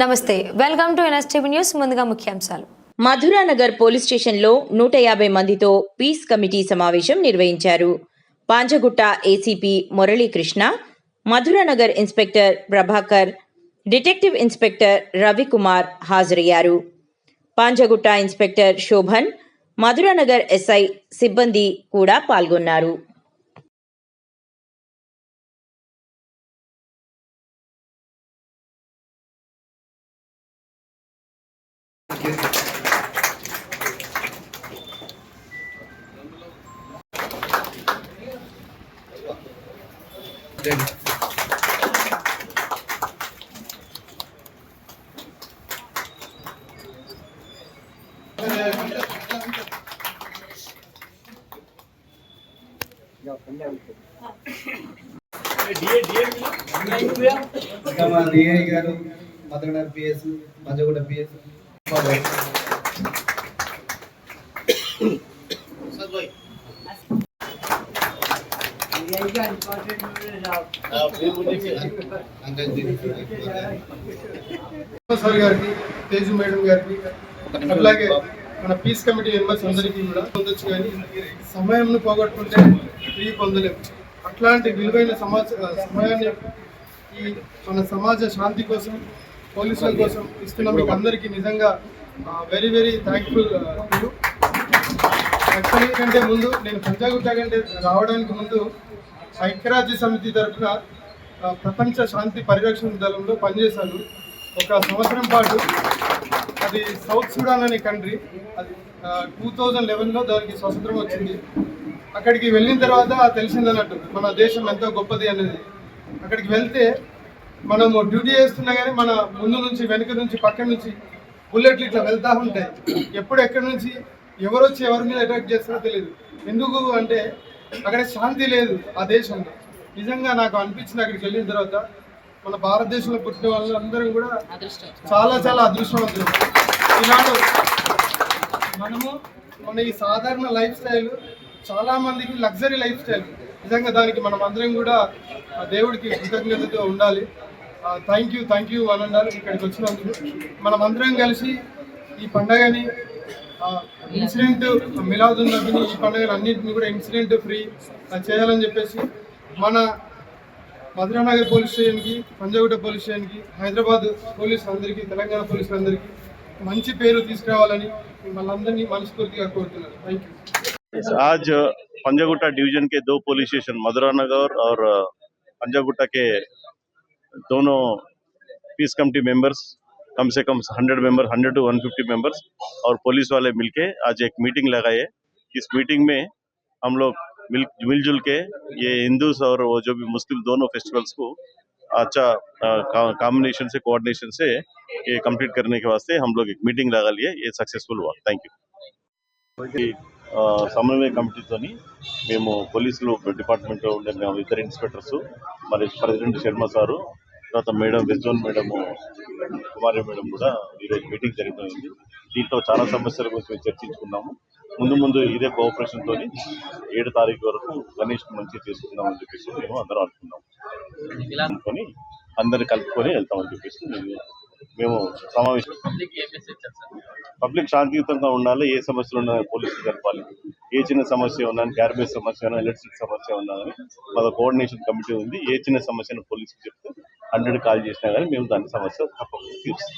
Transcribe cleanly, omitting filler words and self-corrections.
నమస్తే, welcome to NSTV news. ముందుగా ముఖ్యాంశాలు. మధురానగర్ పోలీస్ స్టేషన్లో 150 మందితో పీస్ కమిటీ సమావేశం నిర్వహించారు. Panjagutta ACP Muralikrishna, Madhuranagar inspector Prabhakar, detective inspector Ravikumar హాజరయ్యారు. పాంజగుట్ట ఇన్స్పెక్టర్ శోభన్, మధురానగర్ ఎస్ఐ సిబ్బంది కూడా పాల్గొన్నారు. డిఐ గారు, Madhuranagar PS, Panjagutta PS, sir గారికి, తేజు మేడం గారికి, అలాగే మన పీస్ కమిటీ మెంబర్స్ అందరికీ కూడా పొందొచ్చు. కానీ సమయంను పోగొట్టుకుంటే తిరిగి పొందలేము. అట్లాంటి విలువైన సమయాన్ని ఈ మన సమాజ శాంతి కోసం, పోలీసుల కోసం ఇస్తున్న మీకు అందరికీ నిజంగా వెరీ వెరీ థ్యాంక్ఫుల్. యాక్చువల్లీ కంటే ముందు నేను పంజాగుట్ట కంటే రావడానికి ముందు ఐక్యరాజ్య సమితి తరఫున ప్రపంచ శాంతి పరిరక్షణ దళంలో పనిచేశాను. ఒక సంవత్సరం పాటు. అది సౌత్ సుడాన్ అనే కంట్రీ. అది 2011లో దానికి స్వతంత్రం వచ్చింది. అక్కడికి వెళ్ళిన తర్వాత తెలిసిందన్నట్టు మన దేశం ఎంతో గొప్పది అనేది. అక్కడికి వెళ్తే మనము డ్యూటీ చేస్తున్నా కానీ మన ముందు నుంచి, వెనుక నుంచి, పక్క నుంచి బుల్లెట్లు ఇట్లా వెళ్తూ ఉంటాయి. ఎప్పుడు ఎక్కడి నుంచి ఎవరు వచ్చి ఎవరి మీద అటాక్ చేస్తారో తెలియదు. ఎందుకు అంటే అక్కడ శాంతి లేదు ఆ దేశంలో. నిజంగా నాకు అనిపించింది అక్కడికి వెళ్ళిన తర్వాత మన భారతదేశంలో పుట్టిన వాళ్ళందరం కూడా చాలా చాలా అదృష్టవంతులు. ఈనాడు మనము మన ఈ సాధారణ లైఫ్ స్టైల్ చాలా మందికి లగ్జరీ లైఫ్ స్టైల్. నిజంగా దానికి మనం అందరం కూడా దేవుడికి కృతజ్ఞతతో ఉండాలి. థ్యాంక్ యూ అనండాలి. ఇక్కడికి వచ్చినందుకు మనం అందరం కలిసి ఈ పండగని ఇన్సిడెంట్ మిలాదున్ నబీని, ఈ పండుగలు అన్నింటినీ కూడా ఇన్సిడెంట్ ఫ్రీ చేయాలని చెప్పేసి మన మధురానగర్ పోలీస్ స్టేషన్కి, పంజగుట్ట పోలీస్ స్టేషన్కి, హైదరాబాద్ పోలీసులందరికీ, తెలంగాణ పోలీసులందరికీ మంచి పేరు తీసుకురావాలని మిమ్మల్ని మనస్ఫూర్తిగా కోరుతున్నాను. Thank you. आज पंजागुट्टा डिवीजन के 2 पुलिस स्टेशन मधुरानगर और पंजागुट्टा के दोनों पीस कमेटी मेंबर्स, कम से कम 100 मेंबर, 100 to 150 मेंबर्स और पुलिस वाले मिलके आज एक मीटिंग लगाई है. इस मीटिंग में हम लोग मिलजुल के ये हिंदूस और वो जो भी मुस्लिम दोनों फेस्टिवल्स को अच्छा कॉम्बिनेशन से, कोऑर्डिनेशन से ये कंप्लीट करने के वास्ते हम लोग एक मीटिंग लगा लिए. ये सक्सेसफुल हुआ. Thank you. సమన్వయ కమిటీతోని మేము పోలీసులు డిపార్ట్మెంట్లో ఉండే మేము ఇద్దరు ఇన్స్పెక్టర్స్, మరి ప్రెసిడెంట్ శర్మ సారు, తర్వాత మేడం విజ్వన్ మేడము, కుమారి మేడం కూడా ఈరోజు మీటింగ్ జరిగిపోయింది. దీంట్లో చాలా సమస్యల గురించి మేము చర్చించుకున్నాము. ముందు ఇదే కోఆపరేషన్తో 7 తారీఖు వరకు గణేష్ మంచిగా చేసుకుందామని చెప్పేసి మేము అందరం అనుకున్నాము. అనుకొని అందరిని కలుపుకొని వెళ్తామని చెప్పేసి మేము సమావేశం. పబ్లిక్ శాంతియుతంగా ఉండాలి. ఏ సమస్యలు ఉన్నా పోలీసులు కలపాలి. ఏ చిన్న సమస్య ఉన్నా, గ్యార్బేజ్ సమస్య ఉన్నా, ఎలక్ట్రిసిటీ సమస్య ఉన్నా కానీ మన కోఆర్డినేషన్ కమిటీ ఉంది. ఏ చిన్న సమస్యను పోలీసులు చెప్తే 100 కాల్ చేసినా కానీ మేము దాని సమస్య తప్పకుండా తీరుస్తాం.